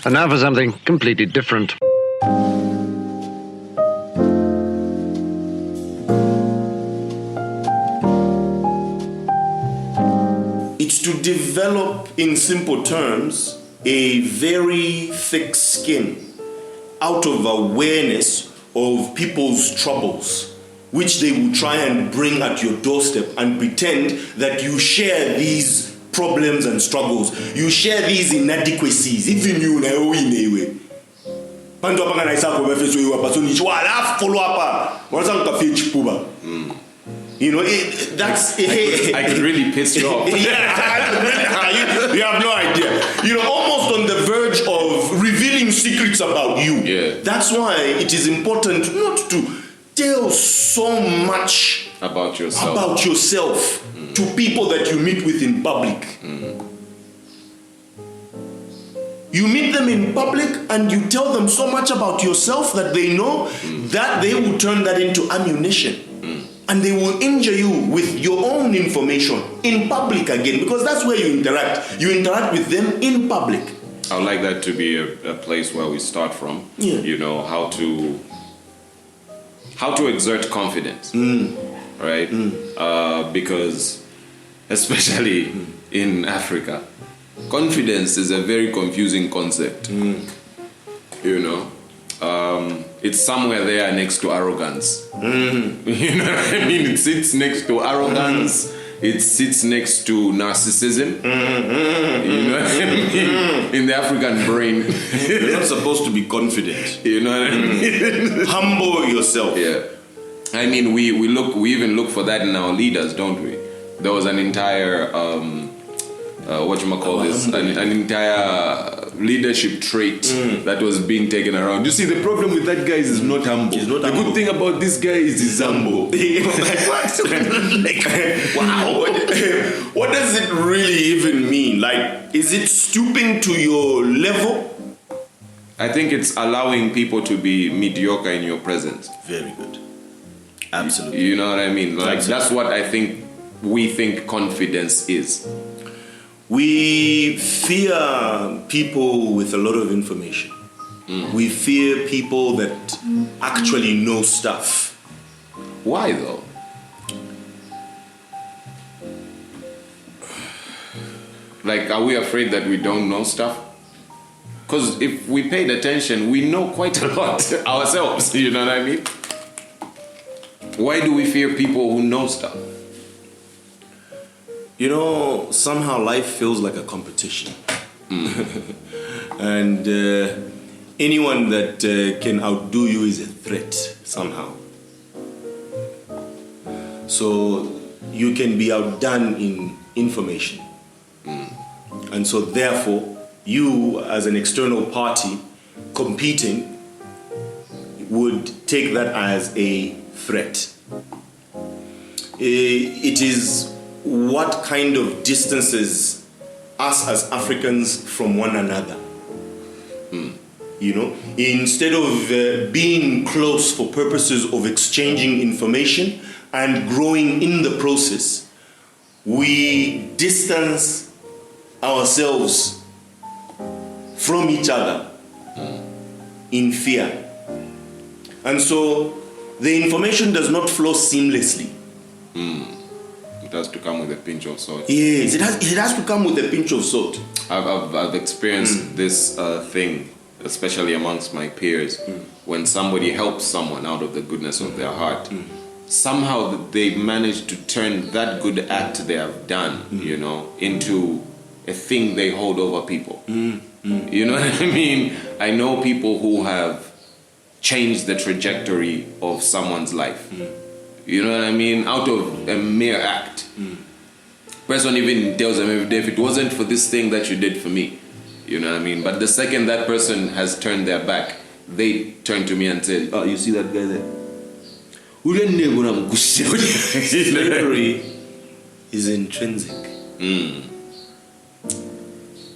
And now for something completely different. It's to develop, in simple terms, a very thick skin out of awareness of people's troubles, which they will try and bring at your doorstep and pretend that you share these problems and struggles. You share these inadequacies, even you know in a way. You know, that's... I could really piss you off. You have no idea. You're almost on the verge of revealing secrets about you. Yeah. That's why it is important not to tell so much about yourself to people that you meet with in public. You meet them in public and you tell them so much about yourself that they know that they will turn that into ammunition. And they will injure you with your own information in public again, because that's where you interact. You interact with them in public. I would like that to be a place where we start from. Yeah. You know, how to exert confidence, right? Because especially in Africa, confidence is a very confusing concept. You know, it's somewhere there next to arrogance. You know what I mean? It sits next to arrogance. It sits next to narcissism. You know what I mean? In the African brain. You're not supposed to be confident. You know what I mean? Humble yourself. Yeah. I mean, we even look for that in our leaders, don't we? There was an entire an entire leadership trait that was being taken around. You see, the problem with that guy is not humble. He's not the humble. Good thing about this guy is he's humble. Like what? Wow. What does it really even mean? Like, is it stooping to your level? I think it's allowing people to be mediocre in your presence. Very good. Absolutely. You know what I mean? Like, Absolutely. that's what I think we think confidence is. We fear people with a lot of information. We fear people that actually know stuff. Why though? Like, are we afraid that we don't know stuff? Because if we paid attention, we know quite a lot ourselves. You know what I mean? Why do we fear people who know stuff? You know, somehow life feels like a competition. And anyone that can outdo you is a threat somehow. So you can be outdone in information. And so therefore, you as an external party competing would take that as a threat. It is what kind of distances us as Africans from one another. You know, instead of being close for purposes of exchanging information and growing in the process, we distance ourselves from each other in fear. And so the information does not flow seamlessly. It has to come with a pinch of salt. Yes, it has to come with a pinch of salt. I've experienced this thing, especially amongst my peers, when somebody helps someone out of the goodness of their heart. Somehow they manage to turn that good act they have done, you know, into a thing they hold over people. You know what I mean? I know people who have changed the trajectory of someone's life. You know what I mean? Out of a mere act. Person even tells them, if it wasn't for this thing that you did for me, you know what I mean? But the second that person has turned their back, they turn to me and say, "Oh, you see that guy there? Slavery is intrinsic.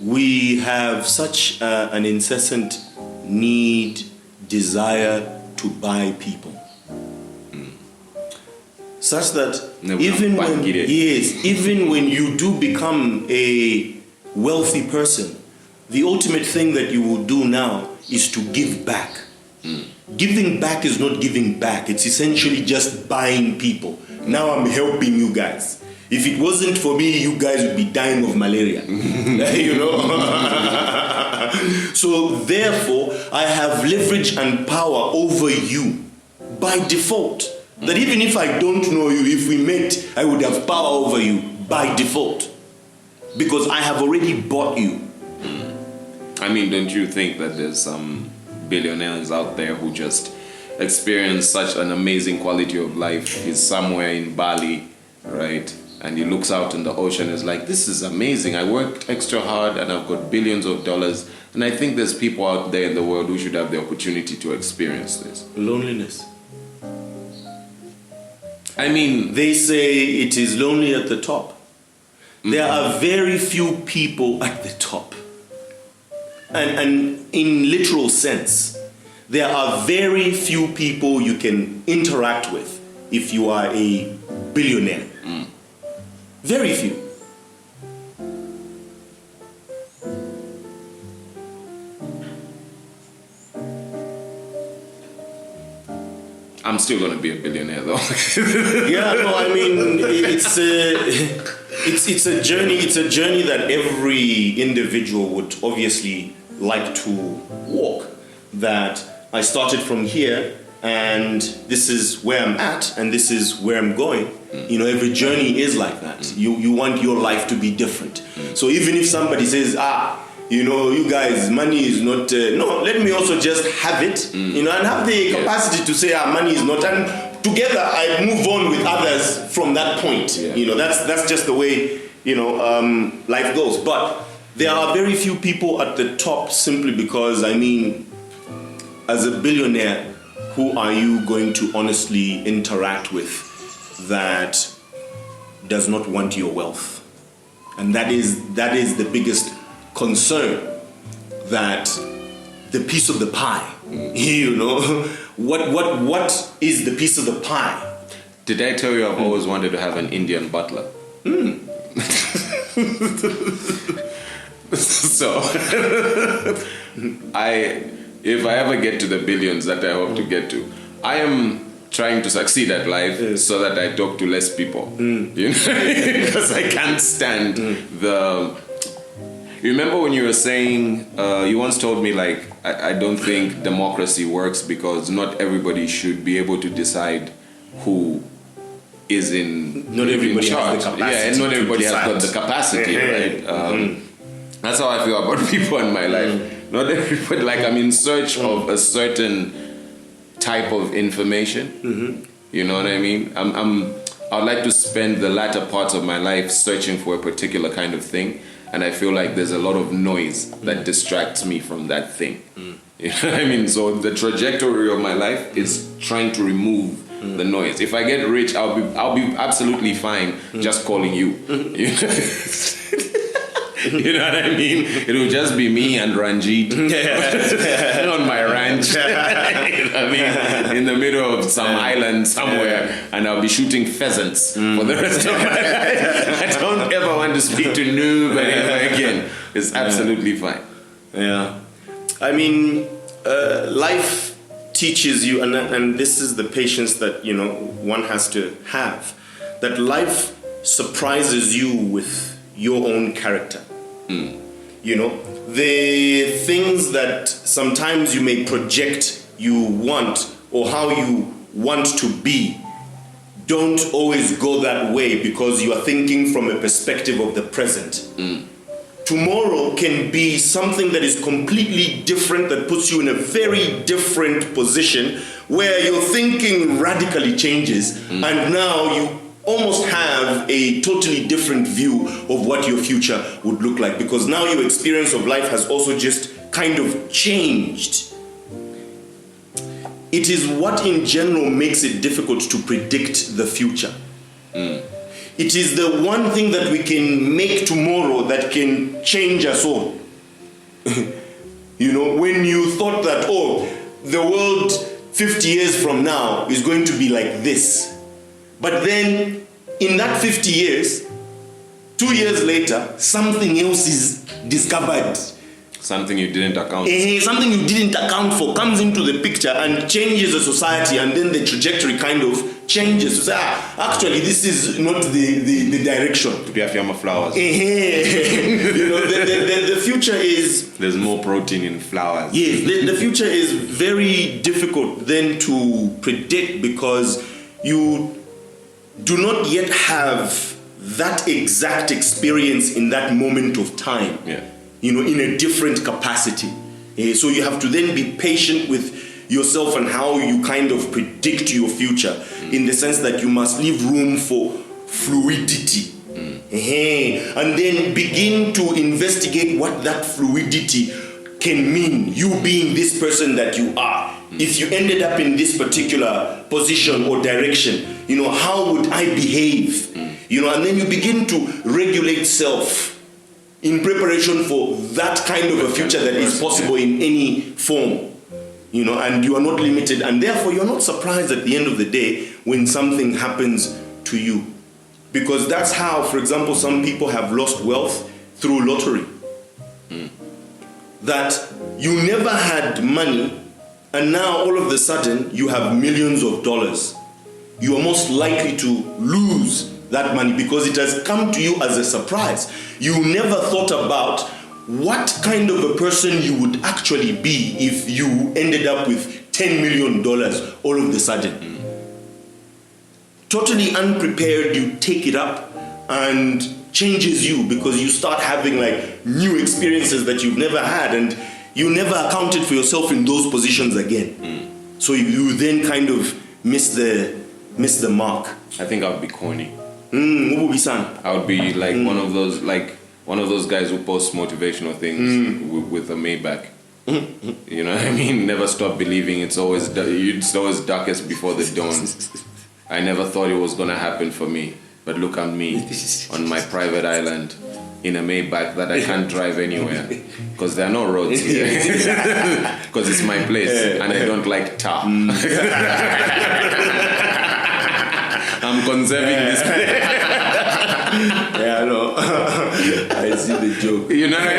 We have such an incessant need, desire to buy people. Such that even when you do become a wealthy person, the ultimate thing that you will do now is to give back. Giving back is not giving back. It's essentially just buying people. Now I'm helping you guys. If it wasn't for me, you guys would be dying of malaria. You know? So therefore, I have leverage and power over you by default. That even if I don't know you, if we met, I would have power over you by default. Because I have already bought you. I mean, don't you think that there's some billionaires out there who just experience such an amazing quality of life? He's somewhere in Bali, right? And he looks out in the ocean and is like, this is amazing. I worked extra hard and I've got billions of dollars. And I think there's people out there in the world who should have the opportunity to experience this. Loneliness. I mean, they say it is lonely at the top. There are very few people at the top. And in literal sense, there are very few people you can interact with if you are a billionaire. Very few. I'm still going to be a billionaire though. Yeah, no, I mean, it's a journey. It's a journey that every individual would obviously like to walk. That I started from here, and this is where I'm at, and this is where I'm going. You know, every journey is like that. You want your life to be different. So even if somebody says, you know, you guys, money is not... no, let me also just have it, you know, and have the capacity to say, money is not... And together, I move on with others from that point. Yeah. You know, that's just the way, you know, life goes. But there are very few people at the top simply because, I mean, as a billionaire, who are you going to honestly interact with that does not want your wealth? And that is the biggest concern, that the piece of the pie, you know, what is the piece of the pie? Did I tell you I've always wanted to have an Indian butler? So if I ever get to the billions that I hope to get to, I am trying to succeed at life so that I talk to less people. You know, because I can't stand the... You remember when you were saying, you once told me, like, I don't think democracy works because not everybody should be able to decide who is in Not everybody charge. has the capacity. Yeah, and not everybody has got the capacity, right? That's how I feel about people in my life. Not everybody, like, I'm in search of a certain type of information. You know what I mean? I'd like to spend the latter parts of my life searching for a particular kind of thing. And I feel like there's a lot of noise that distracts me from that thing. You know what I mean? So the trajectory of my life is trying to remove the noise. If I get rich, I'll be absolutely fine just calling you. You know what I mean? It will just be me and Ranjit on my ranch. You know what I mean? In the middle of some island somewhere, and I'll be shooting pheasants for the rest of my life. I don't ever want to speak to nobody ever again. It's absolutely fine. Yeah. I mean, life teaches you, and this is the patience that, you know, one has to have, that life surprises you with your own character. You know, the things that sometimes you may project you want or how you want to be don't always go that way because you are thinking from a perspective of the present. Tomorrow can be something that is completely different, that puts you in a very different position where your thinking radically changes, and now you almost have a totally different view of what your future would look like, because now your experience of life has also just kind of changed. It is what in general makes it difficult to predict the future. It is the one thing that we can make tomorrow that can change us all. You know, when you thought that, the world 50 years from now is going to be like this. But then, in that 50 years, 2 years later, something else is discovered. Something you didn't account something you didn't account for comes into the picture and changes the society, and then the trajectory kind of changes to say, actually this is not the direction. Flowers. The future is... There's more protein in flowers. Yes, the future is very difficult then to predict, because you do not yet have that exact experience in that moment of time. Yeah. In a different capacity. So you have to then be patient with yourself and how you kind of predict your future, in the sense that you must leave room for fluidity. And then begin to investigate what that fluidity can mean, you being this person that you are. If you ended up in this particular position or direction, how would I behave? And then you begin to regulate self in preparation for that kind of a future that is possible in any form, and you are not limited, and therefore you're not surprised at the end of the day when something happens to you, because that's how, for example, some people have lost wealth through lottery. That you never had money, and now all of a sudden you have millions of dollars. You are most likely to lose that money because it has come to you as a surprise. You never thought about what kind of a person you would actually be if you ended up with $10 million all of a sudden. Totally unprepared, you take it up and changes you, because you start having like new experiences that you've never had, and you never accounted for yourself in those positions again. So you then kind of miss the mark. I think I would be corny. What would be son? I would be like one of those guys who post motivational things with a Maybach. You know what I mean? Never stop believing. It's always darkest before the dawn. I never thought it was gonna happen for me, but look at me on my private island in a Maybach that I can't drive anywhere because there are no roads here. Because it's my place and I don't like tar. I'm conserving this place. Yeah, I know. I see the joke. You know what I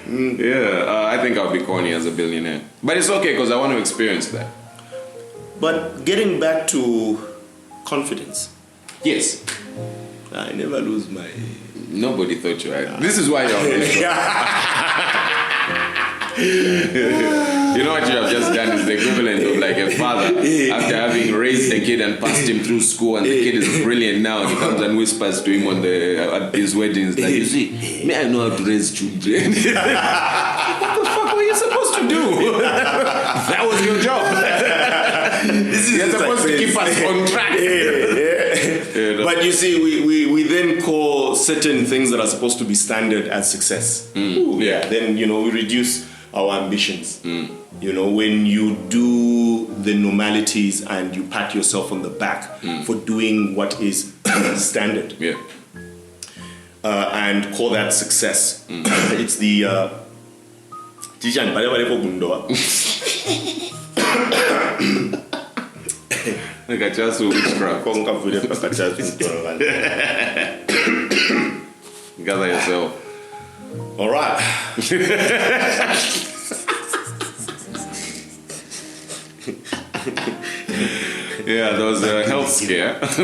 mean? I think I'll be corny as a billionaire. But it's okay because I want to experience that. But getting back to confidence. Yes. I never lose my... Nobody thought you had. This is why you're on this show. You know what you have just done is the equivalent of like a father after having raised the kid and passed him through school, and the kid is brilliant now, and he comes and whispers to him at his weddings like, you see, me, I know how to raise children. What the fuck were you supposed to do? That was your job. You're supposed to keep us on track. But you see, we then call certain things that are supposed to be standard as success. Then, we reduce our ambitions. When you do the normalities and you pat yourself on the back for doing what is standard. And call that success. It's the... Kachasu witchcraft. Gather yourself. All right. There was a health scare. Back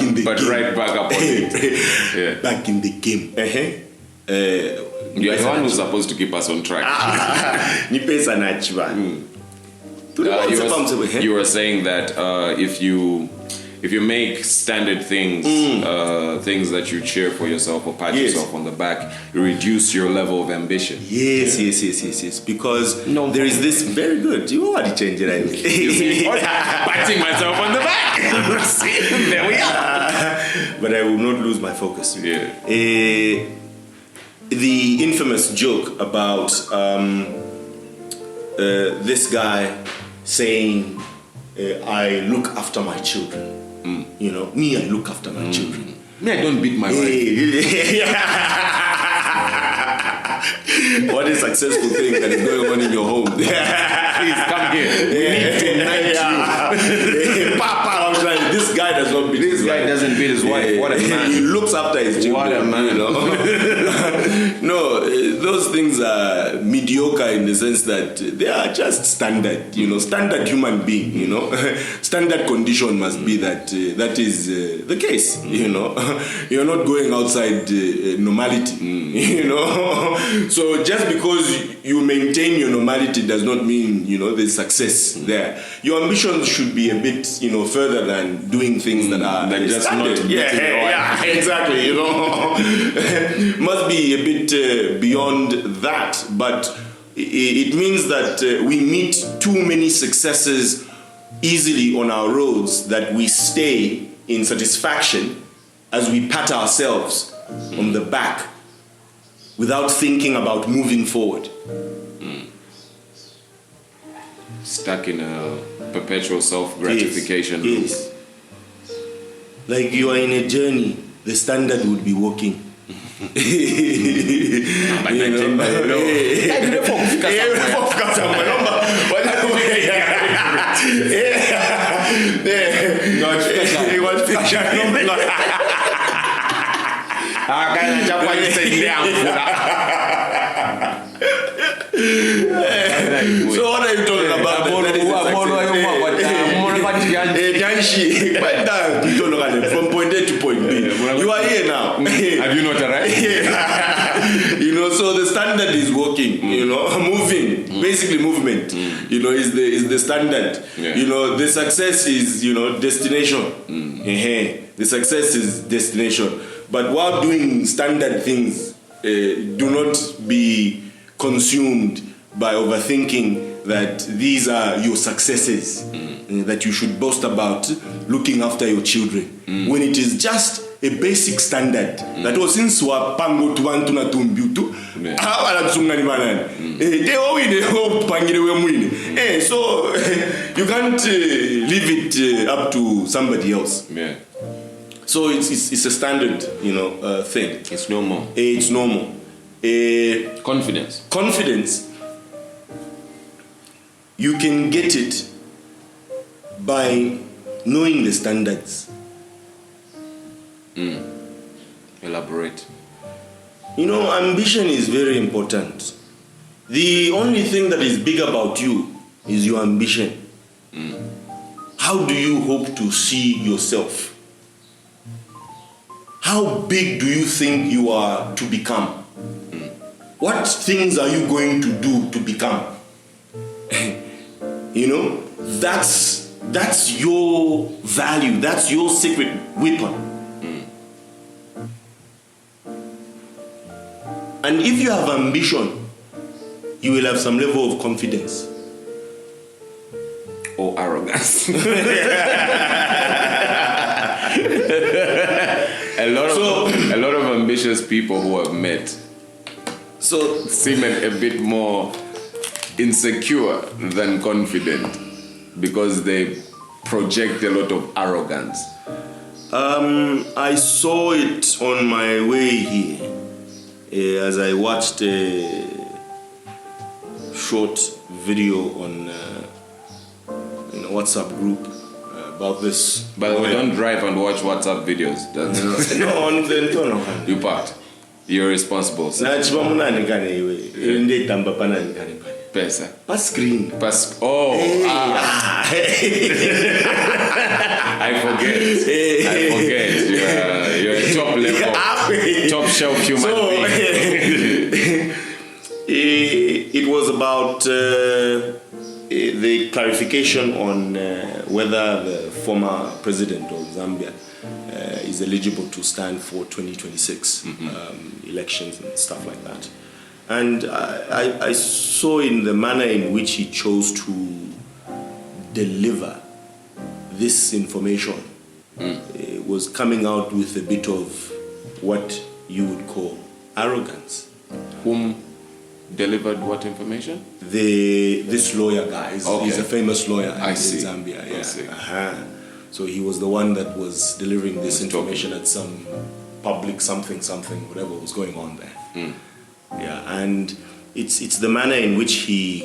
in the but game. right back up on it. Back in the game. You're the one who's supposed to keep us on track. You were saying that if you make standard things, things that you cheer for yourself or pat yourself on the back, you reduce your level of ambition. Yes. Because there is this very good. You already changed it. You see, patting myself on the back. See, there we are. But I will not lose my focus. The infamous joke about this guy saying, I look after my children. Me, I look after my children. Me, I don't beat my wife. What a successful thing that is going on in your home. Please come here. We need to unite you. Papa, this guy does not beat his wife. This guy doesn't beat his wife. What a man. He looks after his children. What a man. You know? No, those things are mediocre in the sense that they are just standard, standard human being, Standard condition must be that that is the case, You're not going outside normality, So just because you maintain your normality does not mean, there's success there. Your ambitions should be a bit, further than doing things that are just standard. not Yeah, exactly, Must be a bit beyond that, but it means that we meet too many successes easily on our roads that we stay in satisfaction as we pat ourselves on the back without thinking about moving forward. Stuck in a perpetual self-gratification loop. Yes. Like you are in a journey, the standard would be walking. So what are you talking about? From point A to point B. You are here now. Have you not arrived? So the standard is working, moving. Basically movement, is the standard. Yeah. The success is, destination. The success is destination. But while doing standard things, do not be consumed by overthinking that these are your successes that you should boast about, looking after your children, when it is just a basic standard that was since pango to want to tumbutu so you can't leave it up to somebody else. So it's a standard thing. It's normal. It's normal. Confidence, you can get it by knowing the standards. Elaborate. Ambition is very important. The only thing that is big about you is your ambition. How do you hope to see yourself? How big do you think you are to become? What things are you going to do to become? That's your value. That's your secret weapon. And if you have ambition, you will have some level of confidence. Or arrogance. A lot of ambitious people who I've met seem a bit more insecure than confident because they project a lot of arrogance. I saw it on my way here as I watched a short video on WhatsApp group about this. But we don't drive and watch WhatsApp videos. No, on the you parked. You're responsible. Pesa. Pass screen. I forget. You're a top level, top shelf human being. It was about the clarification on whether the former president of Zambia is eligible to stand for 2026 elections and stuff like that. And I saw in the manner in which he chose to deliver this information, it was coming out with a bit of what you would call arrogance. Whom delivered what information? This lawyer guy. He's a famous lawyer in Zambia. Yeah. I see. So he was the one that was delivering this information at some public something, whatever was going on there. Yeah, and it's the manner in which he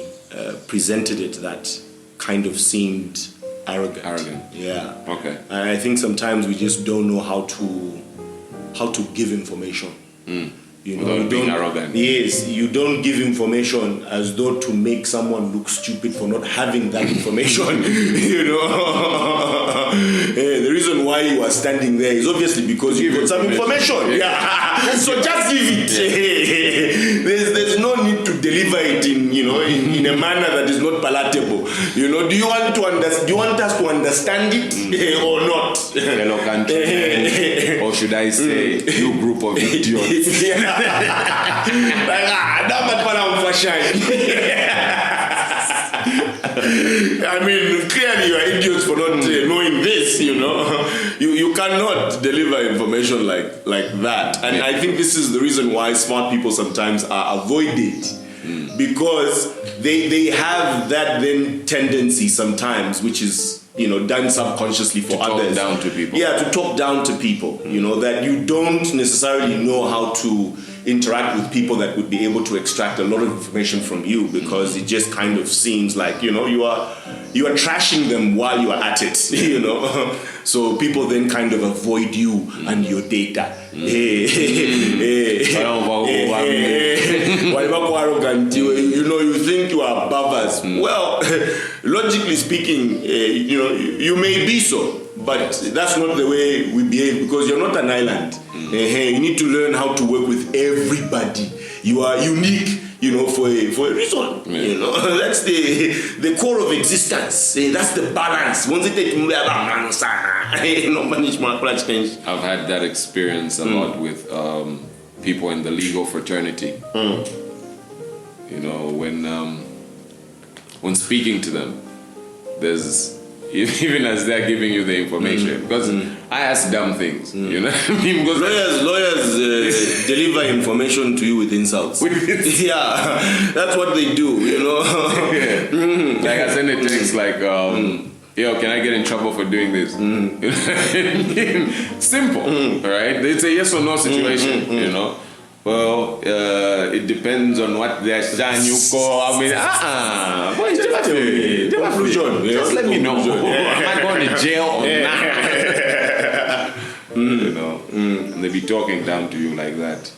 presented it that kind of seemed arrogant. Yeah. Okay. And I think sometimes we just don't know how to give information. You know, Without you being don't, arrogant. Yes, you don't give information as though to make someone look stupid for not having that information. You know, the reason why you are standing there is obviously because you got some information. Yeah. So just give it. There's no need to deliver it in a manner that is not palatable. You know, do you want us to understand it or not? Fellow countrymen, or should I say, you group of idiots? I mean, clearly you are idiots for not knowing this, you know. You cannot deliver information like that. And I think this is the reason why smart people sometimes are avoided. Because they have that then tendency sometimes, which is, done subconsciously for others. To talk down to people. Yeah, to talk down to people. That you don't necessarily know how to interact with people that would be able to extract a lot of information from you, because it just kind of seems like, you are trashing them while you are at it, So people then kind of avoid you and your data. Arrogant, you think you are above us. Well, logically speaking, you may be so, but that's not the way we behave, because you're not an island. You need to learn how to work with everybody. You are unique, for a reason. That's the core of existence. That's the balance. I've had that experience a lot with people in the legal fraternity. When speaking to them, there's even as they're giving you the information, because I ask dumb things, you know what I mean? Because lawyers deliver information to you with insults. Yeah, that's what they do, Like I send a text like, yo, can I get in trouble for doing this? Simple, right? It's a yes or no situation, Well, it depends on what they're saying. You call. I mean, just let me know. Am I going to jail or not? And they be talking down to you like that.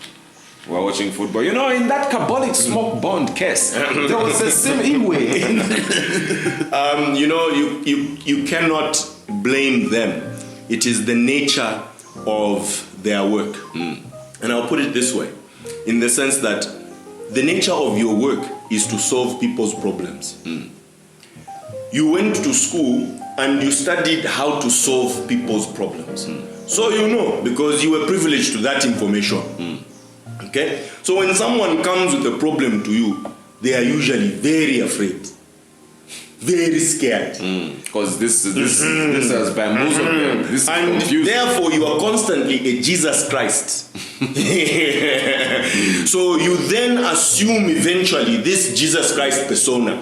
We're watching football. In that Kabbalic smoke bond case, there was a same way. You cannot blame them. It is the nature of their work. And I'll put it this way, in the sense that the nature of your work is to solve people's problems. You went to school and you studied how to solve people's problems. So because you were privileged to that information. Okay? So when someone comes with a problem to you, they are usually very afraid. Very scared. Because this has bamboozled them. This is and confusing. Therefore you are constantly a Jesus Christ. So you then assume eventually this Jesus Christ persona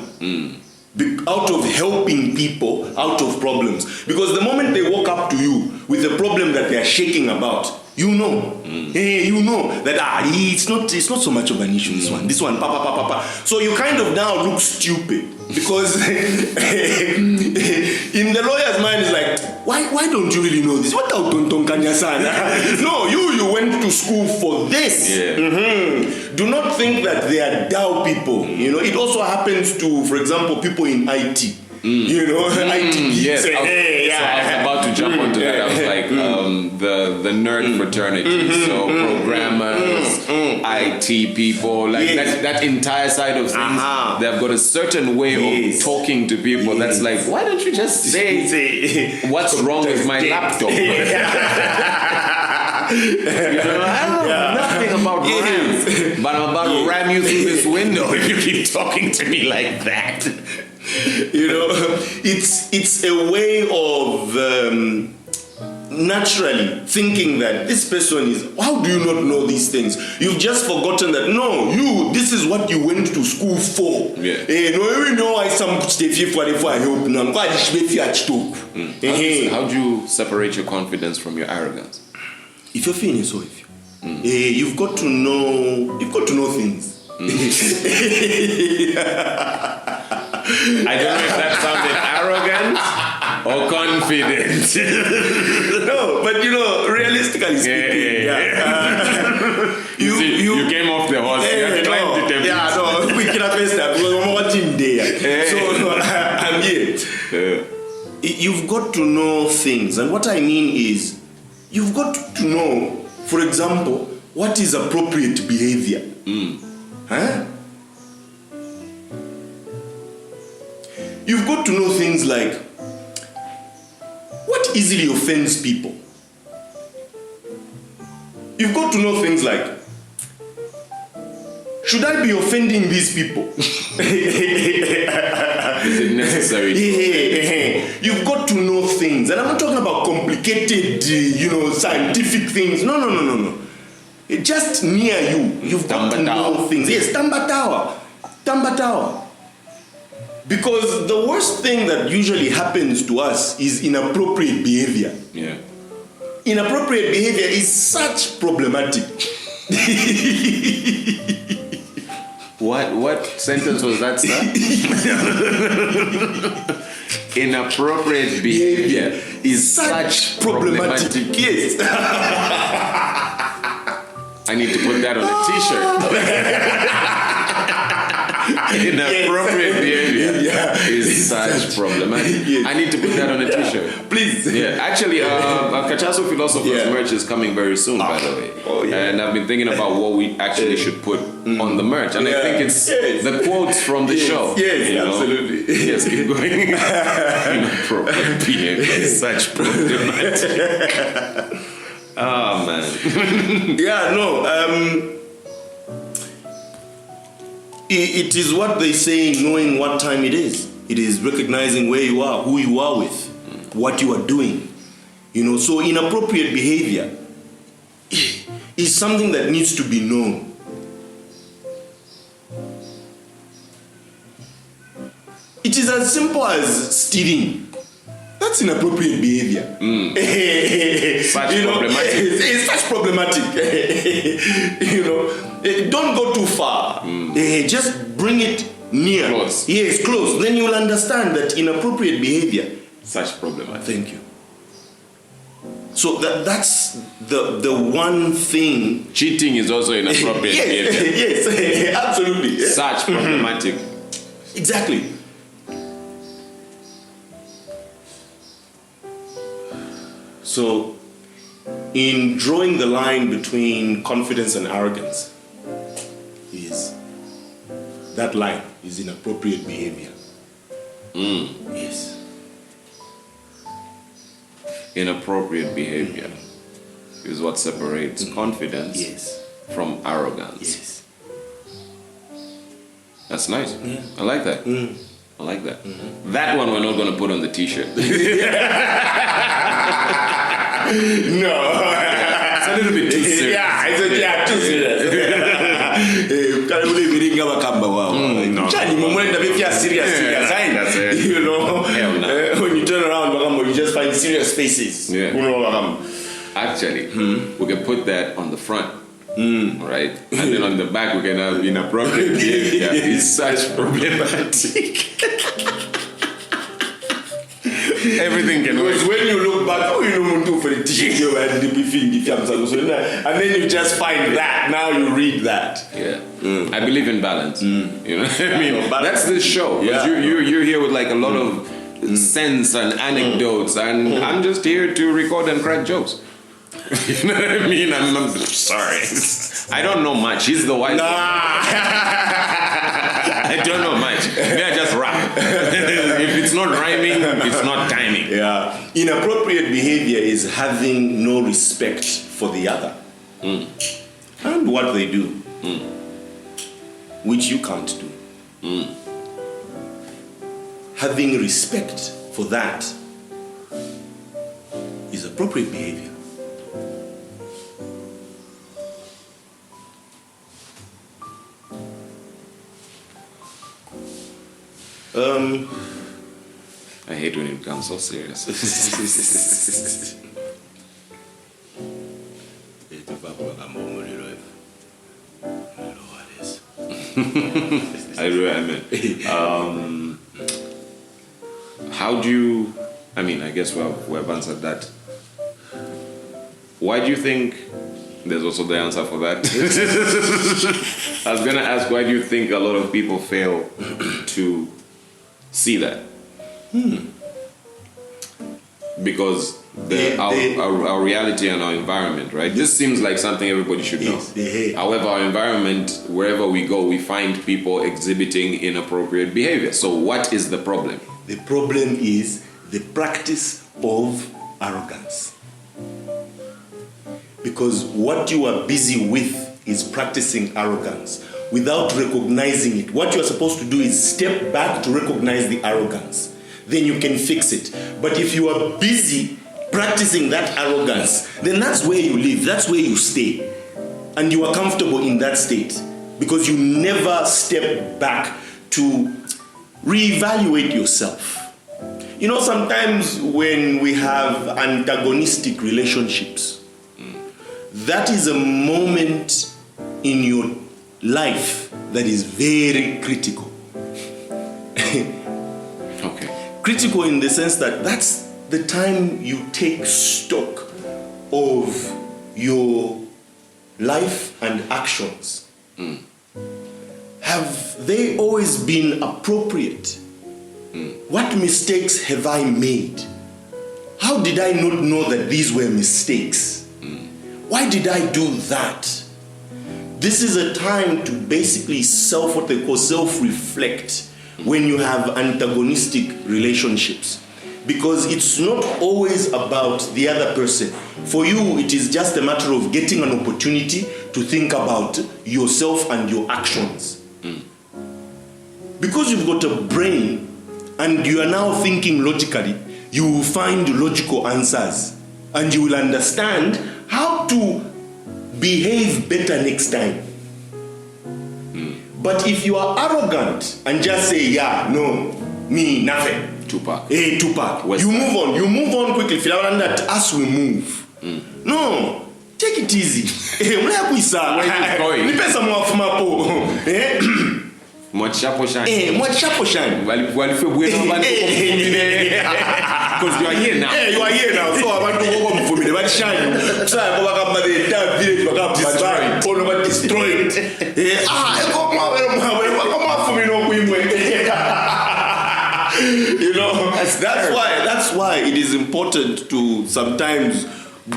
out of helping people out of problems. Because the moment they walk up to you with a problem that they are shaking about, that it's not so much of an issue. This one, pa. So you kind of now look stupid, because in the lawyer's mind is like, why don't you really know this? What No, you went to school for this. Do not think that they are dull people. It also happens to, for example, people in IT. IT. Yes. So I was about to jump onto that. I was like, the nerd fraternity. So programmers, IT people, like that entire side of things. They've got a certain way of talking to people that's like, why don't you just say what's wrong with my laptop? I don't know nothing about RAM, but I'm about to ram you through this window if you keep talking to me like that. It's a way of naturally thinking that this person is, how do you not know these things? You've just forgotten that, this is what you went to school for. How do you separate your confidence from your arrogance? If you're feeling so, you've got to know things. I don't know if that sounded arrogant or confident. No, but realistically speaking, you came off the horse. You had climbed the temple. Yeah, no, we cannot face that because I'm watching there. So I'm here. You've got to know things, and what I mean is, you've got to know, for example, what is appropriate behavior. Huh? You've got to know things like what easily offends people. You've got to know things like, should I be offending these people? Is it necessary? You've got to know things. And I'm not talking about complicated, scientific things. No. Just near you. You've got to know things. Yes, Tamba Tower. Because the worst thing that usually happens to us is inappropriate behavior. Yeah. Inappropriate behavior is such problematic. What sentence was that, sir? Inappropriate behavior is such problematic. Yes. I need to put that on a t-shirt. Inappropriate behavior is such problematic. Yes. I need to put that on a t-shirt. Please. Yeah. Actually, Kachasu Philosophers merch is coming very soon, by the way. Oh, yeah. And I've been thinking about what we actually should put on the merch. And I think it's the quotes from the show. Yes, absolutely. Yes, keep going. Inappropriate behavior is such problematic. Oh, man. It is what they say, knowing what time it is. It is recognizing where you are, who you are with, what you are doing. So inappropriate behavior is something that needs to be known. It is as simple as stealing. That's inappropriate behavior. Such problematic. It's such problematic. Don't go too far. Just bring it near. Close. Yes, close. Then you'll understand that inappropriate behavior. Such problematic. Thank you. So that's the one thing. Cheating is also inappropriate behavior. Yes, absolutely. Such problematic. Exactly. So, in drawing the line between confidence and arrogance, that line is inappropriate behavior. Yes. Inappropriate behavior is what separates confidence from arrogance. Yes. That's nice. I like that. I like that. That one we're not going to put on the t-shirt. No. It's a little bit too serious. Too serious. Can't believe we didn't have a camera. Wow. No. Serious. That's it. When you turn around, you just find serious faces. Yeah. Actually, we can put that on the front. Right? And then on the back, we can have inappropriate behavior. It's such problematic. Everything can work. When you look back, for the t-shirt and then you just find that. Now you read that. Yeah. I believe in balance. You know what I mean? That's the show. You're here with like a lot of sense and anecdotes, and I'm just here to record and crack jokes. You know what I mean? I'm sorry. I don't know much. He's the wise one. I don't know much. Maybe I just rap. If it's not rhyming, it's not timing. Yeah. Inappropriate behavior is having no respect for the other and what they do, which you can't do. Having respect for that is appropriate behavior. I hate when it becomes so serious. I mean, how do you I mean, I guess we've answered that. Why do you think? There's also the answer for that. I was gonna ask, why do you think a lot of people fail to see that? Because our reality and our environment, right? This seems like something everybody should know. However, our environment, wherever we go, we find people exhibiting inappropriate behavior. So what is the problem? The problem is the practice of arrogance. Because what you are busy with is practicing arrogance without recognizing it. What you are supposed to do is step back to recognize the arrogance. Then you can fix it. But if you are busy practicing that arrogance, then that's where you live, that's where you stay. And you are comfortable in that state because you never step back to reevaluate yourself. You know, sometimes when we have antagonistic relationships, that is a moment in your life that is very critical. Okay. Critical in the sense that that's the time you take stock of your life and actions. Have they always been appropriate? What mistakes have I made? How did I not know that these were mistakes? Why did I do that? This is a time to basically what they call self-reflect when you have antagonistic relationships. Because it's not always about the other person. For you, it is just a matter of getting an opportunity to think about yourself and your actions. Because you've got a brain and you are now thinking logically, you will find logical answers and you will understand how to behave better next time. But if you are arrogant and just say, yeah, no, me, nothing. Tupac. Hey, Tupac. You move on quickly. That as we move. No, take it easy. Where are you going? Because you are here now. You are here now. So I want to go home for me. But shine. So I go back up the entire village, back up destroy it. You know, that's why it is important to sometimes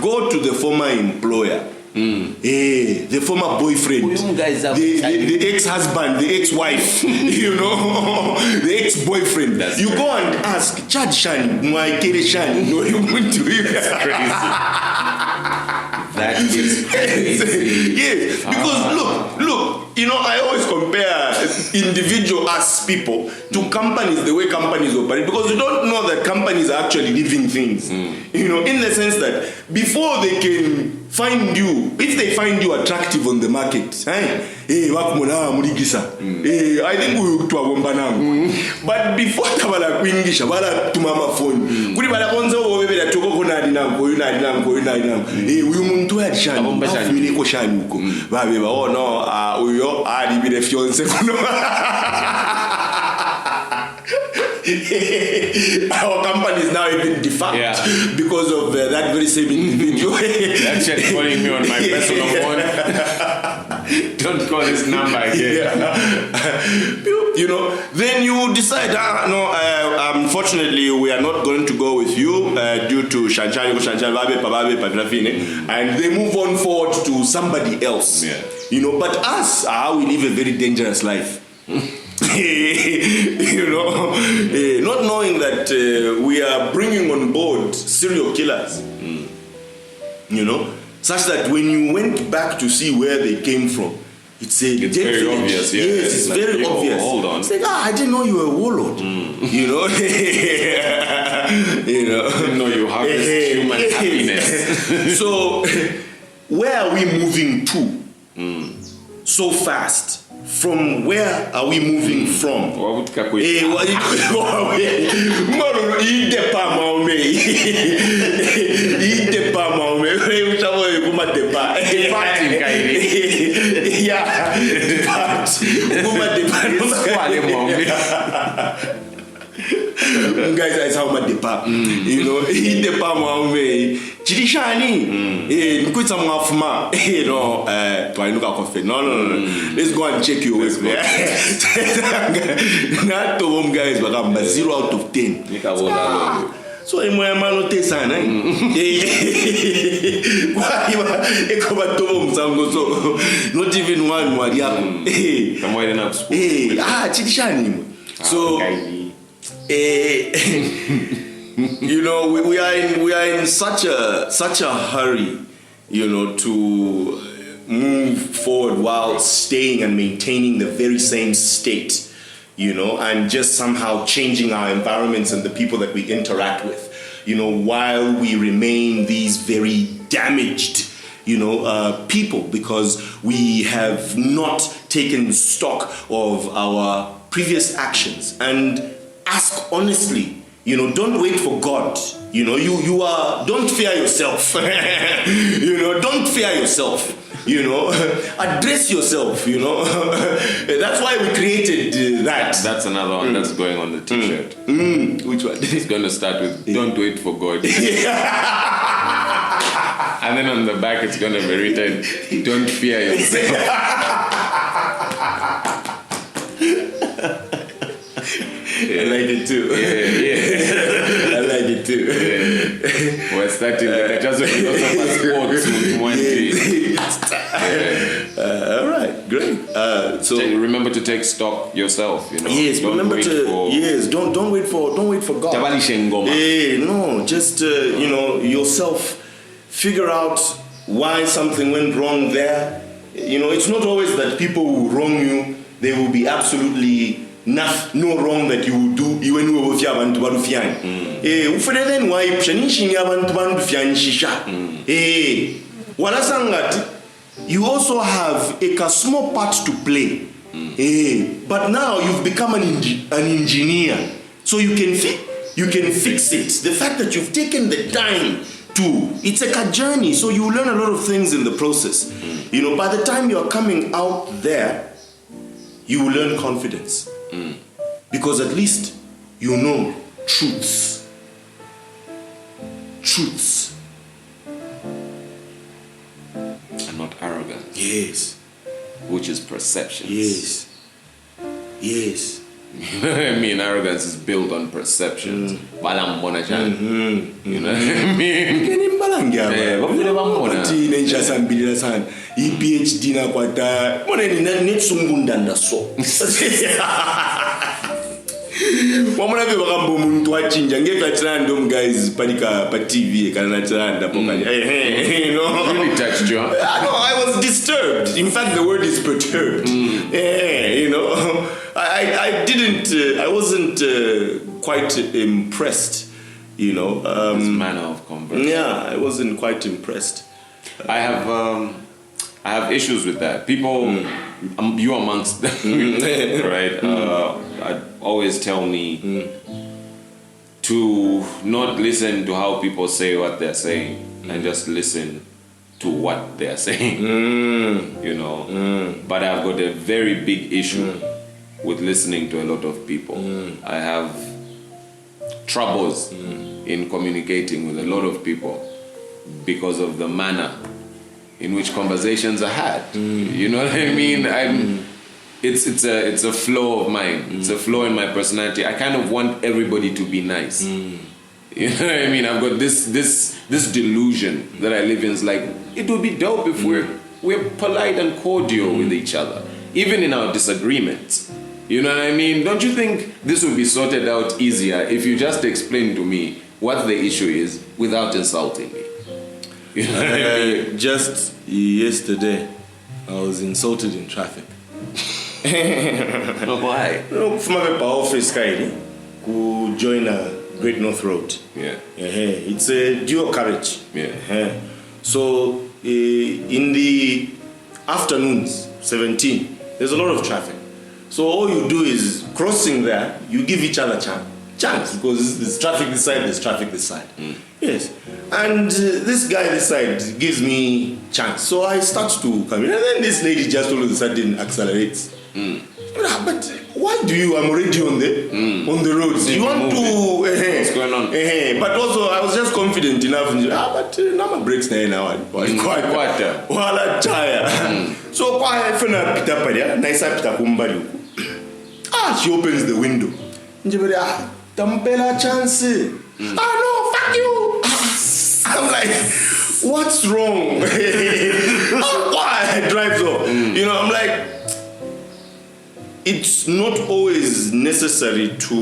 go to the former employer. The former boyfriend, the ex-husband, the ex-wife, you know, the ex-boyfriend. You go and ask, Chad Shan, my Kere Shan, no, you went to him. That's crazy. That is crazy. Yes, because look, you know, I always compare individual as people to companies, the way companies operate, because you don't know that companies are actually living things. You know, in the sense that before they can find you, if they find you attractive on the market, I think we will to a woman. But before Tabala Quingisha, Bala to Mama phone, we were also over there to go on to a shan, Minico Shanuko, Baby, oh no, we are the fiance. Our company is now even defunct because of that very same individual. That's just calling me on my personal phone. Don't call this number again. You know, then you decide, unfortunately, we are not going to go with you due to and they move on forward to somebody else. You know, but us, we live a very dangerous life. You know, not knowing that we are bringing on board serial killers. You know, such that when you went back to see where they came from, it's very obvious. Yes, it's like, very obvious. Hold on. It's like, I didn't know you were a warlord. You know, you know, I didn't know you harvest human happiness. So, where are we moving to so fast? From where are we moving from? Guys, that's how much depa. You know, he depa mwa chidishani. Nkuita mwafuma. No, twanuka coffee. No. Let's go and check your waist. Not to home guys, but I'm 0 out of 10. So I'm not testing. Not even one more. Chidishani. So. You know, we are in such a hurry, you know, to move forward while staying and maintaining the very same state, you know, and just somehow changing our environments and the people that we interact with, you know, while we remain these very damaged, you know, people, because we have not taken stock of our previous actions. And ask honestly, you know, don't wait for God. You know, you are, don't fear yourself. You know, don't fear yourself. You know, address yourself, you know. That's why we created that. That's another one that's going on the t-shirt. Which one? It's going to start with, don't wait for God. And then on the back, it's going to be written, don't fear yourself. Yeah. I like it too. Yeah. I like it too. Yeah. We're starting the Kachasu Philosophers quotes with one day. All right, great. So remember to take stock yourself. You know. Yes, don't wait for God. No, just you know, yourself. Figure out why something went wrong there. You know, it's not always that people will wrong you. There will be absolutely no wrong that you will do. You know, if you have to barufian. Then why you also have a small part to play. But now you've become an engineer, so you can fix it. The fact that you've taken the time to, it's like a journey, so you learn a lot of things in the process. You know, by the time you're coming out there, you will learn confidence. Because at least you know truths. And not arrogance. Yes. Which is perceptions. Yes. You know what I mean? Arrogance is built on perceptions. You know what I mean? PhD na kwata net sungundanda so. Wamuna be bakambo muntu wachinja ngeka guys panika pa TV kana tanda pokali. You know, really touched you. No, I was disturbed. In fact, the word is perturbed. You know, I wasn't quite impressed, you know. His manner of conversation. Yeah, I wasn't quite impressed. I have issues with that. People, you amongst them, right? Always tell me to not listen to how people say what they're saying and just listen to what they're saying. You know, but I've got a very big issue with listening to a lot of people. I have troubles in communicating with a lot of people because of the manner in which conversations are had. You know what I mean? It's a flow of mine. It's a flow in my personality. I kind of want everybody to be nice. You know what I mean? I've got this delusion that I live in. It's like, it would be dope if we're polite and cordial with each other, even in our disagreements. You know what I mean? Don't you think this would be sorted out easier if you just explain to me what the issue is without insulting me? You know what I mean? Just yesterday, I was insulted in traffic. Why? From my office, who join a Great North Road. Yeah. It's a dual carriage. Yeah. So in the afternoons, 17, there's a lot of traffic. So all you do is crossing there, you give each other chance because there's traffic this side, there's traffic this side. Yes. And this guy this side gives me chance. So I start to come in, and then this lady just all of a sudden accelerates. But why do you? I'm already on the roads. You want to? What's going on? But also, I was just confident enough. But now my brakes now. Wala chaya. So kwa fena pita padia, naisa pita kumbali. She opens the window. Njibere tampela chance. No, fuck you. I'm like, what's wrong? Why drives off? I'm like, it's not always necessary to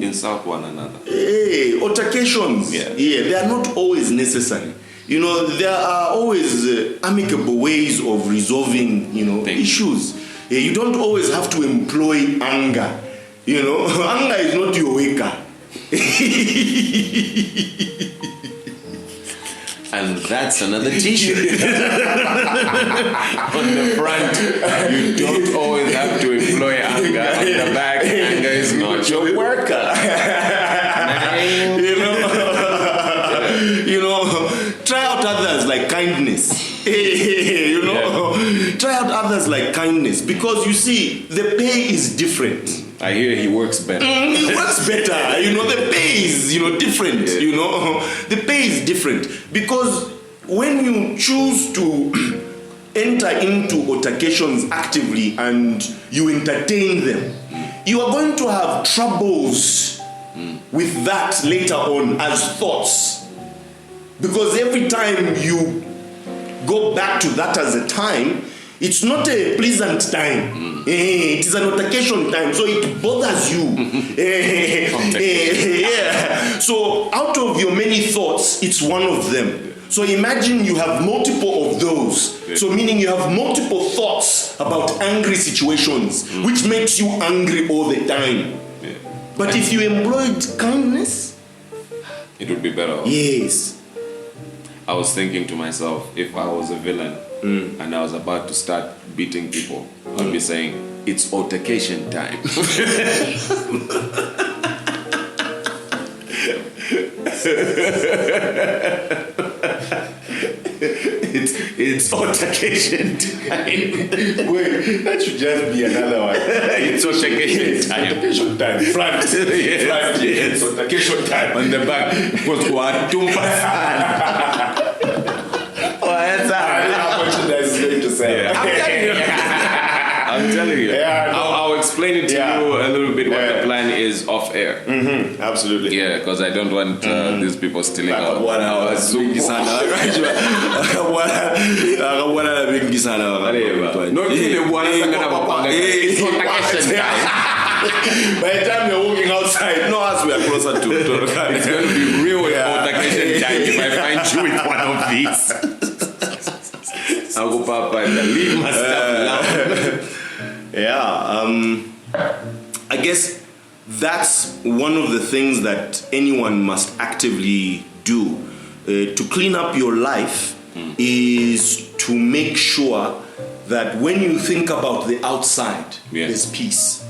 insult one another. Altercations. Yeah, they are not always necessary. There are always amicable ways of resolving, issues. You don't always have to employ anger. Anger is not your waker. And that's another t-shirt. On the front, you don't always have to employ anger. On the back, anger is not your worker. Try out others like kindness. Try out others like kindness, because you see, the pay is different. I hear he works better. He works better. The pay is, different. Yeah. The pay is different, because when you choose to enter into altercations actively and you entertain them, you are going to have troubles with that later on as thoughts. Because every time you go back to that as a time, it's not a pleasant time. It is an altercation time, so it bothers you. So out of your many thoughts, it's one of them. So imagine you have multiple of those. So meaning you have multiple thoughts about angry situations, which makes you angry all the time. But if you employed kindness, it would be better. Yes. I was thinking to myself, if I was a villain and I was about to start beating people, I'd be saying, it's altercation time. It's altercation time. Wait, that should just be another one. It's altercation time. Altercation time. Front. Front. It's altercation time. On the back, was what? That's how much that is going to say. Yeah. I'm telling you. Yeah, I'll explain it to you a little bit what the plan is off air. Mm-hmm. Absolutely. Yeah, because I don't want these people stealing our By the time you're walking outside, no, as we are closer to it's going to be real altercation time if I find you with one of these. I'll go papa and leave my stuff. I guess that's one of the things that anyone must actively do to clean up your life is to make sure that when you think about the outside, there's peace.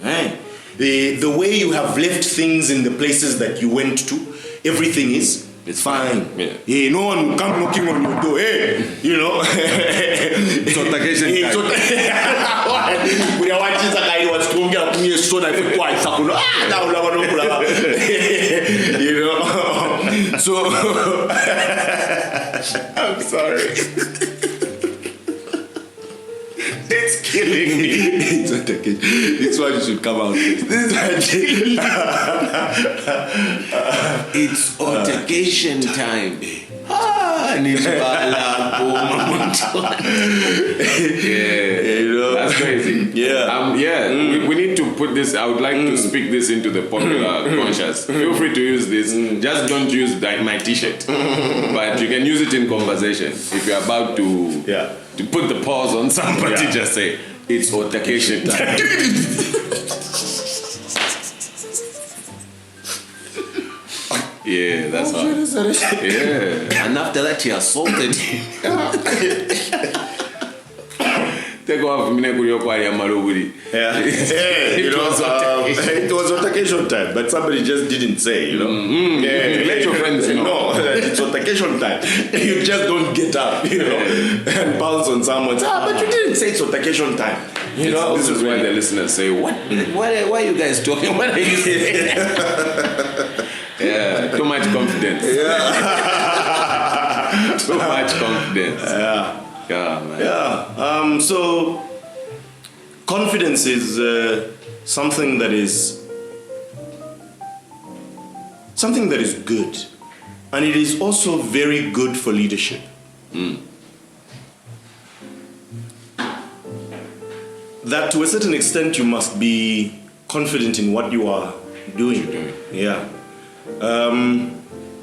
Right? The way you have left things in the places that you went to, everything is fine. Yeah. No one will come knocking on your door. Hey, It's altercation time. So I'm sorry. It's killing me. It's altercation. This one should come out. It's altercation time. That's crazy. We need to put this. I would like to speak this into the popular conscious. Feel free to use this. Just don't use my t-shirt, but you can use it in conversation. If you're about to put the pause on somebody, just say it's altercation time. Yeah, that's all. Yeah. And after that, he assaulted him. Take off it was altercation time, but somebody just didn't say, Let your friends know. No, it's altercation time. You just don't get up, and bounce on someone. But you didn't say it's altercation time. You know, this is why the listeners say, "What? Why are you guys talking? What are you saying?" Yeah, too much confidence. Yeah. Too much confidence. Yeah, man. Yeah. So confidence is something that is good, and it is also very good for leadership. That to a certain extent you must be confident in what you are doing. Yeah.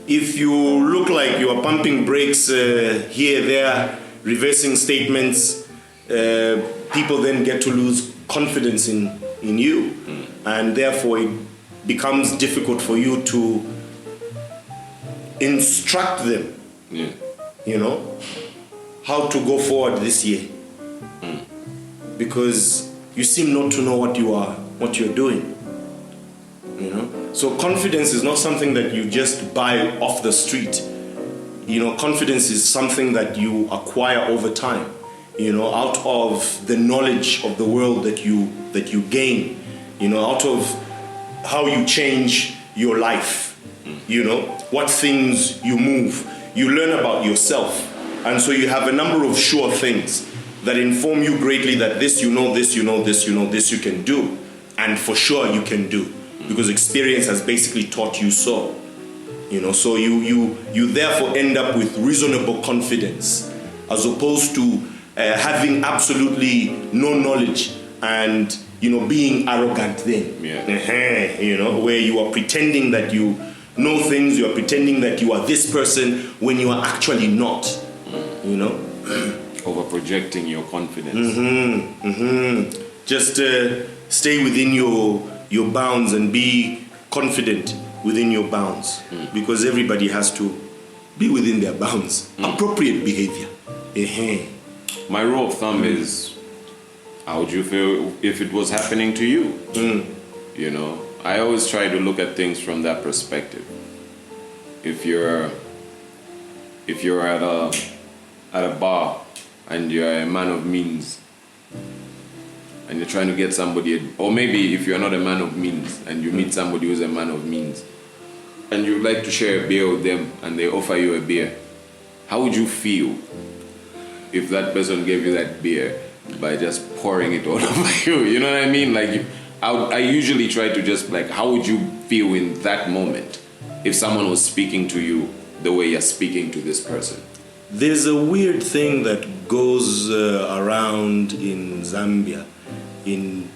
If you look like you are pumping brakes here, there, reversing statements, people then get to lose confidence in you, and therefore it becomes difficult for you to instruct them. Yeah. You know, how to go forward this year, because you seem not to know what you're doing. You know, so confidence is not something that you just buy off the street. You know, confidence is something that you acquire over time. You know, out of the knowledge of the world that you gain. You know, out of how you change your life. You know, what things you move. You learn about yourself, and so you have a number of sure things that inform you greatly that this you know, this you know, this you know, this you can do, and for sure you can do, because experience has basically taught you so. You know, so you therefore end up with reasonable confidence, as opposed to having absolutely no knowledge and, you know, being arrogant then. Yeah. You know, where you are pretending that you know things, you are pretending that you are this person when you are actually not. You know, Over projecting your confidence. Just stay within your bounds and be confident within your bounds, because everybody has to be within their bounds. Appropriate behavior. My rule of thumb is, how would you feel if it was happening to you? You know, I always try to look at things from that perspective. If you're at a bar and you're a man of means and you're trying to get somebody, or maybe if you're not a man of means and you meet somebody who's a man of means and you'd like to share a beer with them and they offer you a beer, how would you feel if that person gave you that beer by just pouring it all over you? You know what I mean? Like, I usually try to just, like, how would you feel in that moment if someone was speaking to you the way you're speaking to this person? There's a weird thing that goes around in Zambia, in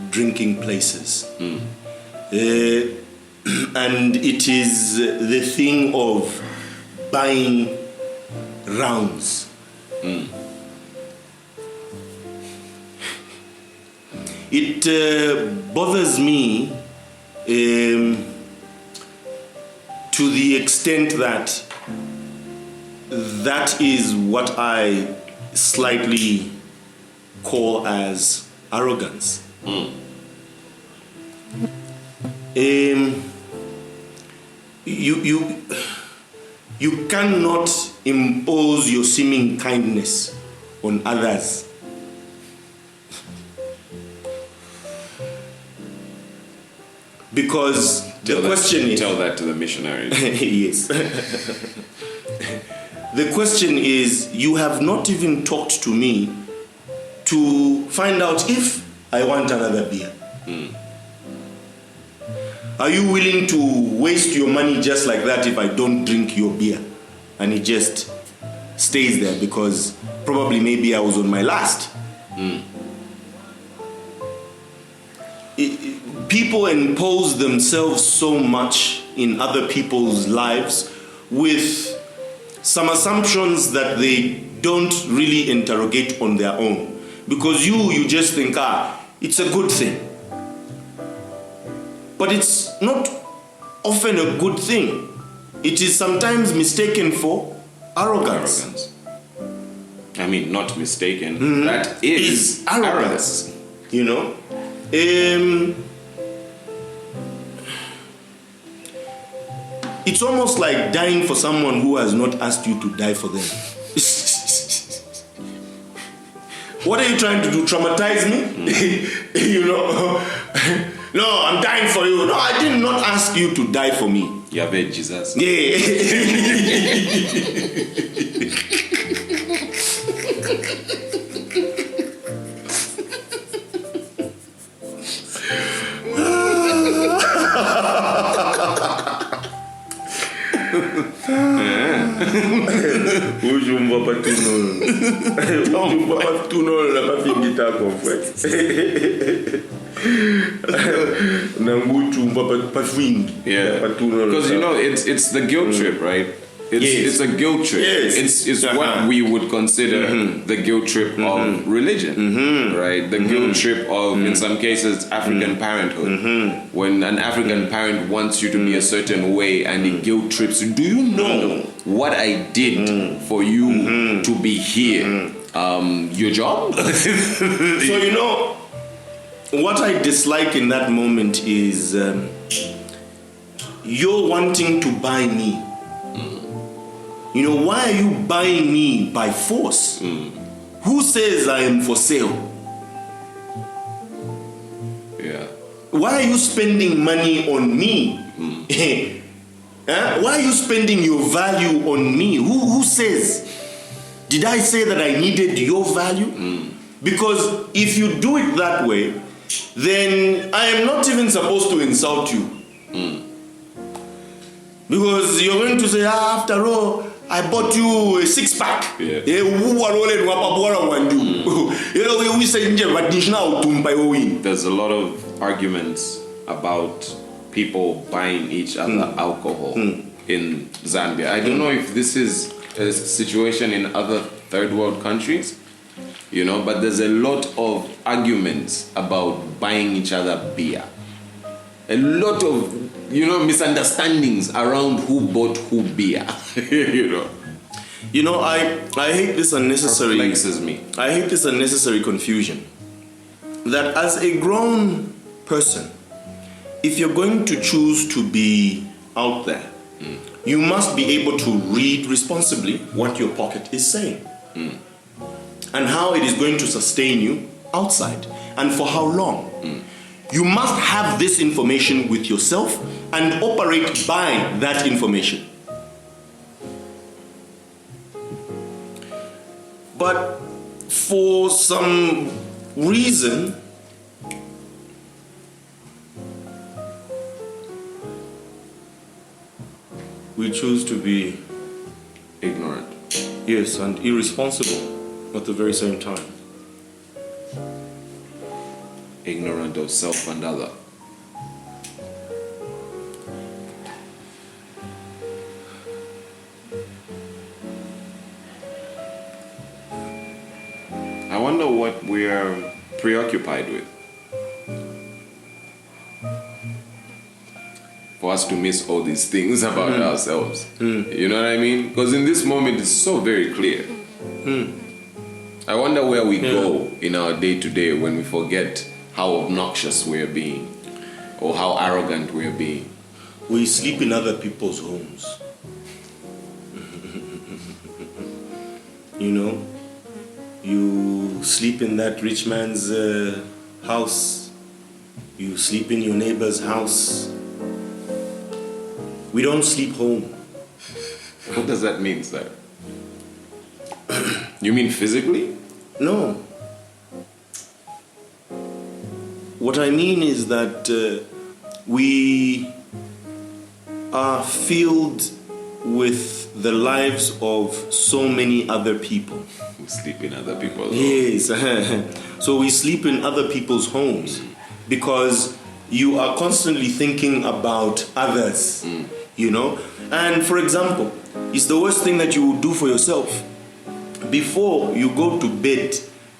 drinking places. And it is the thing of buying rounds. It bothers me to the extent that that is what I slightly call as arrogance. You cannot impose your seeming kindness on others. Because the question is... Tell that to the missionaries. Yes. The question is, you have not even talked to me to find out if I want another beer. Are you willing to waste your money just like that if I don't drink your beer? And it just stays there because probably maybe I was on my last. People impose themselves so much in other people's lives with some assumptions that they don't really interrogate on their own. Because you just think, it's a good thing. But it's not often a good thing. It is sometimes mistaken for arrogance. I mean, not mistaken. That is arrogance. You know? It's almost like dying for someone who has not asked you to die for them. What are you trying to do? Traumatize me? You know? No, I'm dying for you. No, I did not ask you to die for me. Yahweh Jesus. Yeah. Yeah, because you know it's the guilt trip, right? It's a guilt trip. Yes. It's what we would consider the guilt trip of religion, right? The guilt trip of, in some cases, African parenthood. When an African parent wants you to be a certain way and it guilt trips you. Do you know what I did for you to be here? Your job? So you know, what I dislike in that moment is you're wanting to buy me. You know, why are you buying me by force? Who says I am for sale? Yeah. Why are you spending money on me? Why are you spending your value on me? Who says? Did I say that I needed your value? Because if you do it that way, then I am not even supposed to insult you. Because you're going to say, after all, I bought you a 6-pack. Yeah. There's a lot of arguments about people buying each other alcohol in Zambia. I don't know if this is a situation in other third world countries, you know, but there's a lot of arguments about buying each other beer. A lot of, you know, misunderstandings around who bought who beer. You know, I hate this unnecessary. Perplexes me. I hate this unnecessary confusion. That as a grown person, if you're going to choose to be out there, you must be able to read responsibly what your pocket is saying and how it is going to sustain you outside and for how long. You must have this information with yourself and operate by that information. But for some reason, we choose to be Ignorant. yes, and irresponsible at the very same time. Ignorant of self and other. I wonder what we are preoccupied with. For us to miss all these things about ourselves. You know what I mean? Because in this moment it's so very clear. I wonder where we go in our day-to-day when we forget how obnoxious we're being or how arrogant we're being. We sleep in other people's homes. You know, you sleep in that rich man's house. You sleep in your neighbor's house. We don't sleep home. What does that mean, sir? You mean physically? No. What I mean is that we are filled with the lives of so many other people. We sleep in other people's Yes. So we sleep in other people's homes because you are constantly thinking about others, you know? And for example, it's the worst thing that you will do for yourself. Before you go to bed,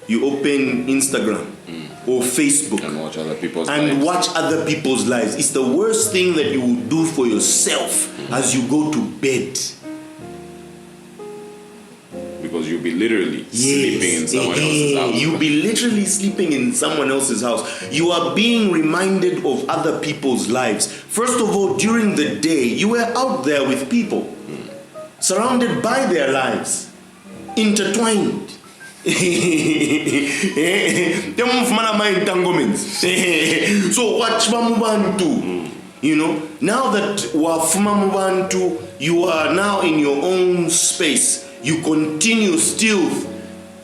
you open Instagram or Facebook and watch other people's and lives. watch other people's lives. It's the worst thing that you will do for yourself as you go to bed. Because you'll be literally sleeping in someone else's house. You'll be literally sleeping in someone else's house. You are being reminded of other people's lives. First of all, during the day, you were out there with people, surrounded by their lives, intertwined. Temufumana my entanglements. So what Chibamubantu? You know, now that Wafuma Mubantu, you are now in your own space. You continue still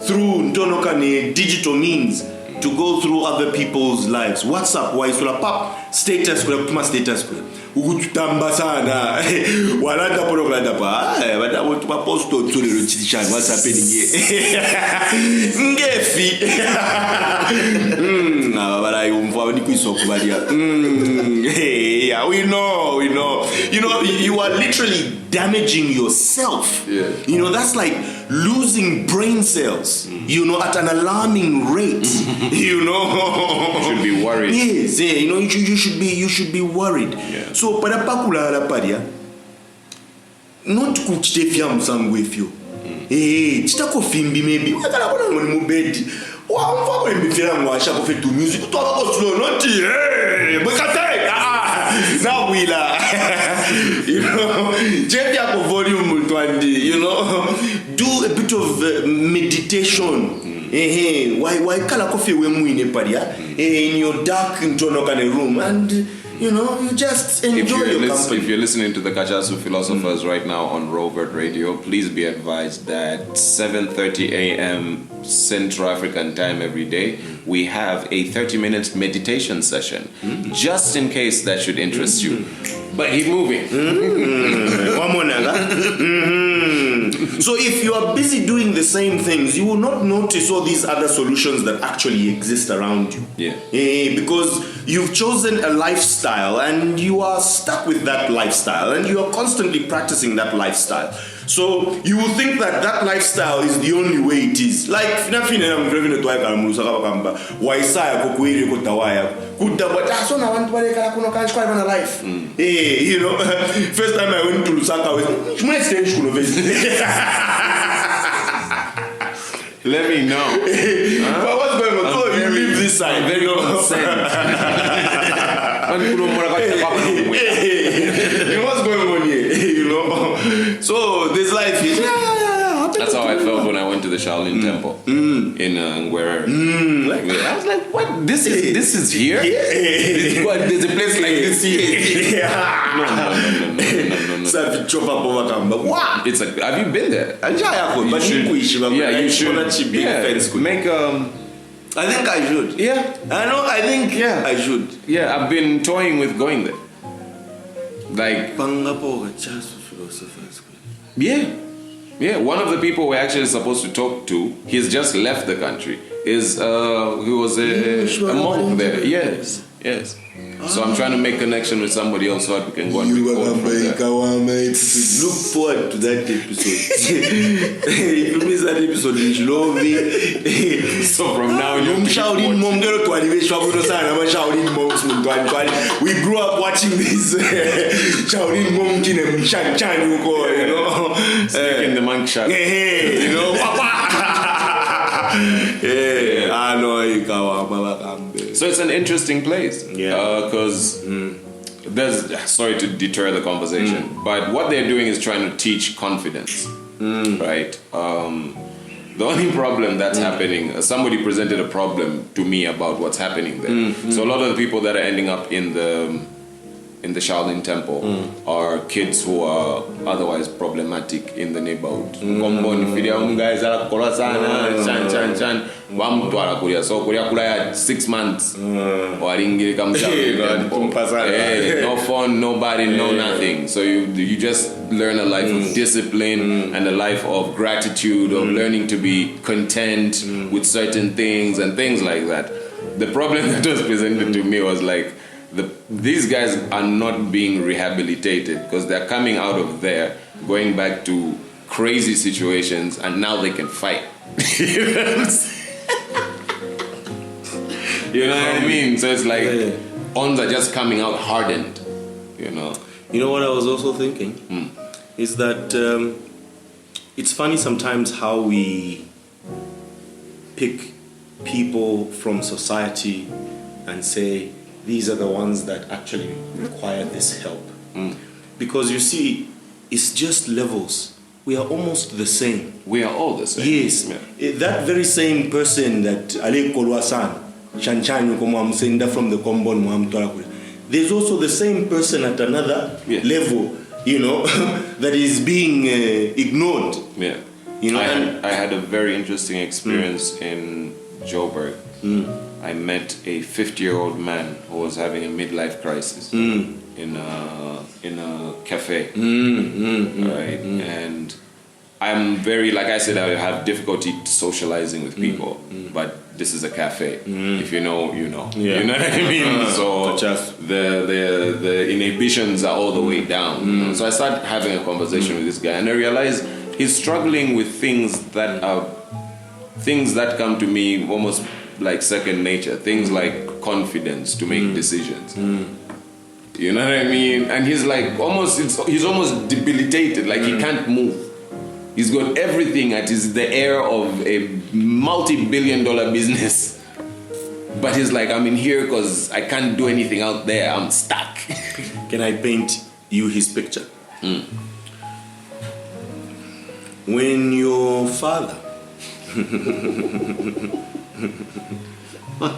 through Ntonokane digital means to go through other people's lives. WhatsApp, waisula pap, status kula kutuma status kula. Ukutamba sana. Walanda poroglada pa. Wada wotuma posto tsuri rochichan WhatsApp ninge. Ngefi. Bala yumva ni kuisokubalia. Yeah, we know. You know, you are literally damaging yourself. Yeah. You know, that's like losing brain cells, you know, at an alarming rate. You know. You should be worried. Yes, yeah, you know, you should be worried. Yeah. So para pakula la paria not kuchitefia msangu with you. Chitako fimbi maybe. Wakala bona ngoni mu bed. Wa mfa ko mbifira ngwasha ko fetu music. To ba slow not bukate. Now we la. You know, check your volume 20, you know. Do a bit of meditation. Why kala coffee when we in in your dark Ntonokane room, and you know, you just enjoy your company. If you're listening to the Kachasu Philosophers right now on Rovert Radio, please be advised that 7:30 a.m. Central African time every day, we have a 30-minute meditation session, just in case that should interest you. But keep moving. So if you are busy doing the same things, you will not notice all these other solutions that actually exist around you. Yeah. Because you've chosen a lifestyle and you are stuck with that lifestyle and you are constantly practicing that lifestyle. So you will think that that lifestyle is the only way it is. Like, you know, first time I went to Lusaka, let me know. But what's going on? So you leave this side. Very consent. What's going on here? You know? So this life is. That's how I felt when I went to the Shaolin Temple in Ngwerere. I was like, what? This is here? Yeah. What? There's a place like this here? No. What? It's like, have you been there? You should. Yeah, you should. Yeah. Make I think I should. Yeah. I think I should. Yeah, I've been toying with going there. Like Philosophers. Yeah, one of the people we're actually supposed to talk to, he's just left the country, he was a monk there. Yes. So I'm trying to make connection with somebody else so that we can go and record from there. Look forward to that episode. If you miss that episode, you should love me. So from now you Shaolin monk we grew up watching this Shaolin monk in a Shan, you know. In the monk shot. You know, So it's an interesting place. Yeah. Because there's, sorry to deter the conversation, but what they're doing is trying to teach confidence, right? The only problem that's happening, somebody presented a problem to me about what's happening there. So a lot of the people that are ending up in the Shaolin Temple are kids who are otherwise problematic in the neighborhood. So 6 months. No phone, nobody, no nothing. So you just learn a life of discipline and a life of gratitude, of learning to be content with certain things and things like that. The problem that was presented to me was like, these guys are not being rehabilitated because they're coming out of there, going back to crazy situations, and now they can fight. You know what I mean? So it's like ons are just coming out hardened. You know. You know what I was also thinking is that it's funny sometimes how we pick people from society and say, these are the ones that actually require this help. Because you see, it's just levels. we are almost the same. We are all the same. Yes. Yeah. That very same person that Ali Kolwasan, Shanchanyu Komamsenda from the Kombon Muamtorakuri, there's also the same person at another level, that is being ignored. Yeah. I had a very interesting experience in Joburg. I met a 50-year-old man who was having a midlife crisis in a cafe. Right? And I'm very, like I said, I have difficulty socializing with people, but this is a cafe. If you know, you know. Yeah. You know what I mean? So Kachasu. the inhibitions are all the way down. So I started having a conversation with this guy, and I realized he's struggling with things that come to me almost like second nature. Things like confidence to make decisions. You know what I mean? And he's like he's almost debilitated. Like he can't move. He's got everything the heir of a multi-billion-dollar business. But he's like, I'm in here because I can't do anything out there. I'm stuck. Can I paint you his picture? When your father...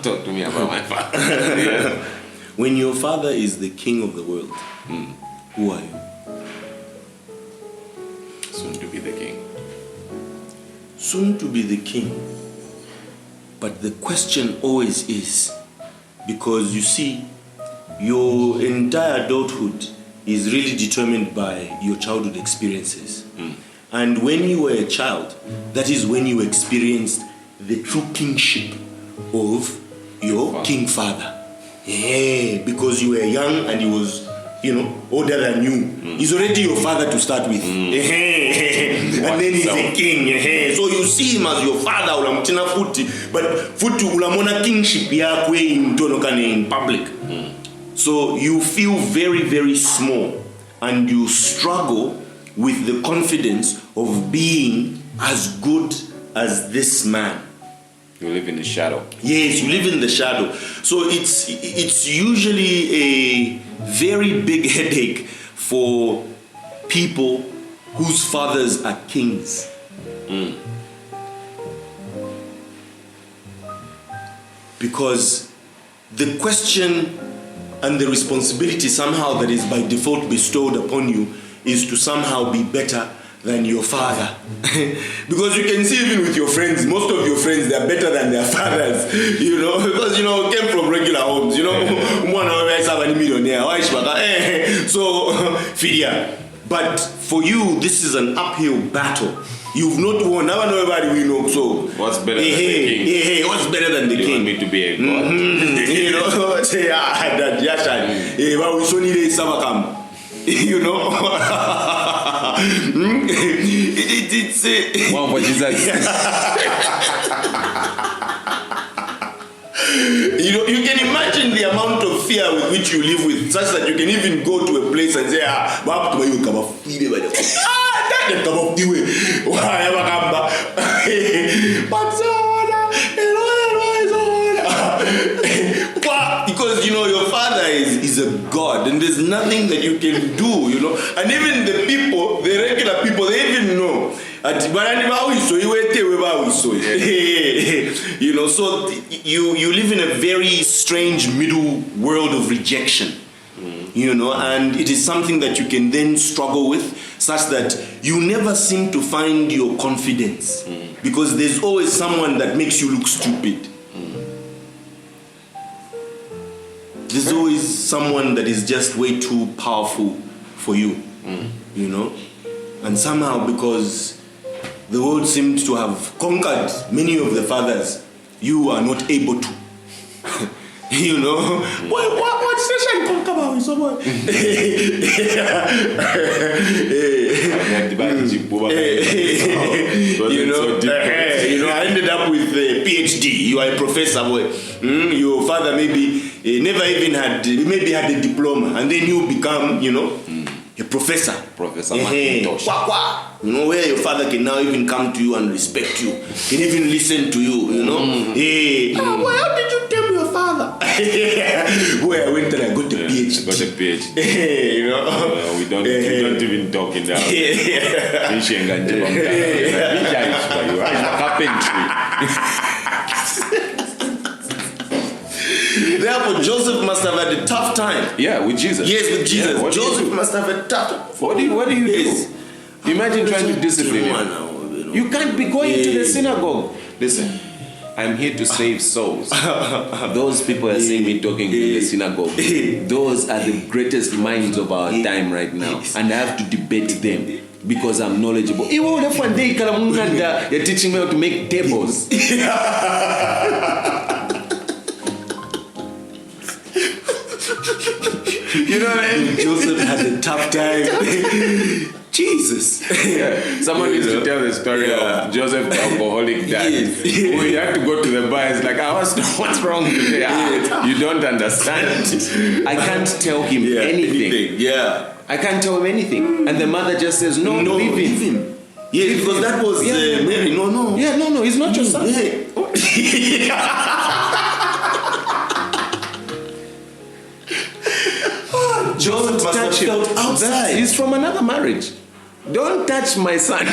Talk to me about my father. When your father is the king of the world, who are you? Soon to be the king. Soon to be the king. But the question always is, because you see, your entire adulthood is really determined by your childhood experiences. And when you were a child, that is when you experienced the true kingship of your king father. Yeah, because you were young and he was, older than you. He's already your father to start with. And then he's a king. So you see him as your father, ulamtina futi, but futi ulamona kingship yakwe in public. So you feel very, very small, and you struggle with the confidence of being as good as this man. You live in the shadow. Yes, you live in the shadow. So it's usually a very big headache for people whose fathers are kings. Because the question and the responsibility somehow that is by default bestowed upon you is to somehow be better than your father. Because you can see even with your friends, most of your friends, they are better than their fathers, because, came from regular homes, so, filia. But for you, this is an uphill battle. You've not won. Never know everybody we know. So what's better than the king? What's better than the king? You want me to be a god? But we so need a Samakam. It's Wow, what is that? You can imagine the amount of fear with which you live with, such that you can even go to a place and say, but because your father is a god, and there's nothing that you can do, and even the regular people, they even know. So you live in a very strange middle world of rejection, and it is something that you can then struggle with, such that you never seem to find your confidence, because there's always someone that makes you look stupid. There's always someone that is just way too powerful for you, and somehow, because the world seems to have conquered many of the fathers, you are not able to. What station conquer about someone? I ended up with a PhD. You are a professor, boy. Your father maybe never even had a diploma, and then you become, a professor. Professor Macintosh. Where your father can now even come to you and respect you, can even listen to you, Boy, how did you tell your father? Boy, I went and I got a PhD. PhD. Got a PhD. You know? We don't even talk in that. Therefore, Joseph must have had a tough time. Yeah, with Jesus. Yes, with Jesus. Yeah, Joseph must have had a tough time. What do you Yes. do? Imagine trying to discipline him. You can't be going to the synagogue. Listen, I'm here to save souls. Those people are seeing me talking in the synagogue. Those are the greatest minds of our time right now. And I have to debate them because I'm knowledgeable. You're teaching me how to make tables. You know what I mean? Joseph had a tough time. Jesus. Yeah. Someone needs to tell the story of Joseph, the alcoholic dad. Yes. Who he had to go to the bar. It's like, what's wrong today? You don't understand. I can't tell him anything. Yeah. I can't tell him anything. And the mother just says, no, leave him. Yeah, because that was Mary. No. Yeah, no, he's not your son. Joseph must have felt outside. He's from another marriage. Don't touch my son.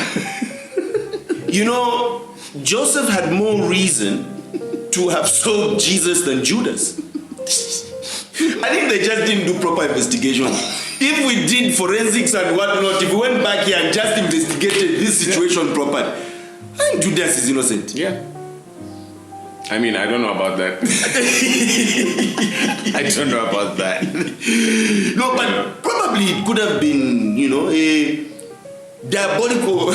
You know, Joseph had more reason to have sold Jesus than Judas. I think they just didn't do proper investigation. If we did forensics and whatnot, if we went back here and just investigated this situation properly, I think Judas is innocent. Yeah. I mean, I don't know about that. I don't know about that. No, but probably it could have been, a diabolical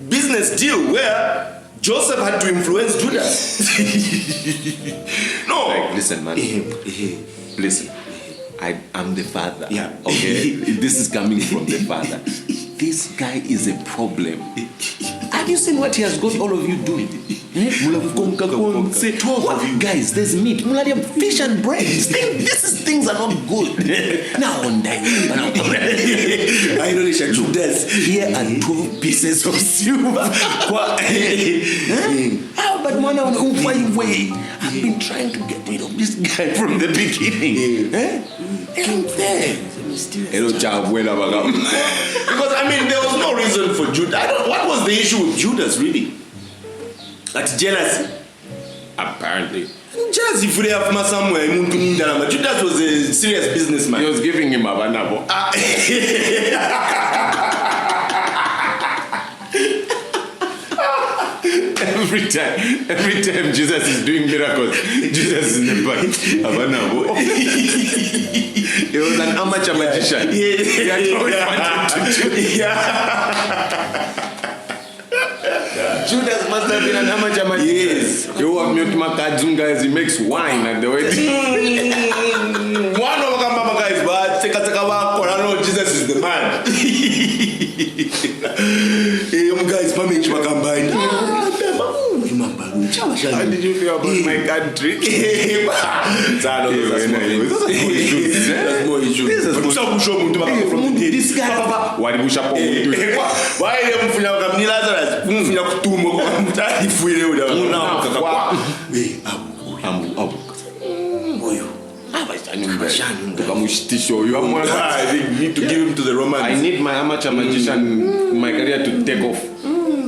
business deal where Joseph had to influence Judas. No. Like, listen, man. Listen. I'm the father. Yeah. Okay. This is coming from the father. This guy is a problem. Have you seen what he has got all of you doing? What, guys, there's meat. Fish and bread. Things are not good. Now on that. I know they should do this. Here are 12 pieces of silver. But man, I've been trying to get rid of this guy from the beginning. Because I mean, there was no reason for Judas. What was the issue with Judas, really? Like jealousy? Apparently. Jealousy free from somewhere. Judas was a serious businessman. He was giving him a banana. Every time Jesus is doing miracles, Jesus is in the back. He was an amateur magician. He had always wanted to do it. Judas must have been an amateur magician. Yes. He makes wine at the wedding. One of them guys, but Jesus is the man. Guys, how did you feel about my country? That's more issues. This guy. I need to give him to the Romans. I need my amateur magician, my career to take off.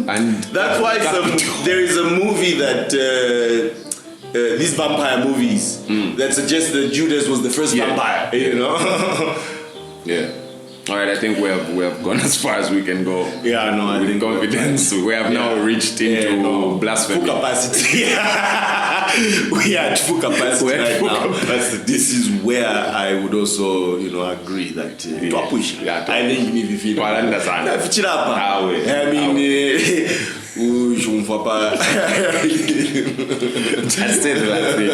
And that's why there is a movie that these vampire movies that suggest that Judas was the first vampire. Yeah. All right, I think we have gone as far as we can go. Yeah, no, I think confidence. We have now reached into blasphemy. Full capacity. We are at full capacity right now. This is where I would also, agree that I think if you feel I mean, Just say the last thing.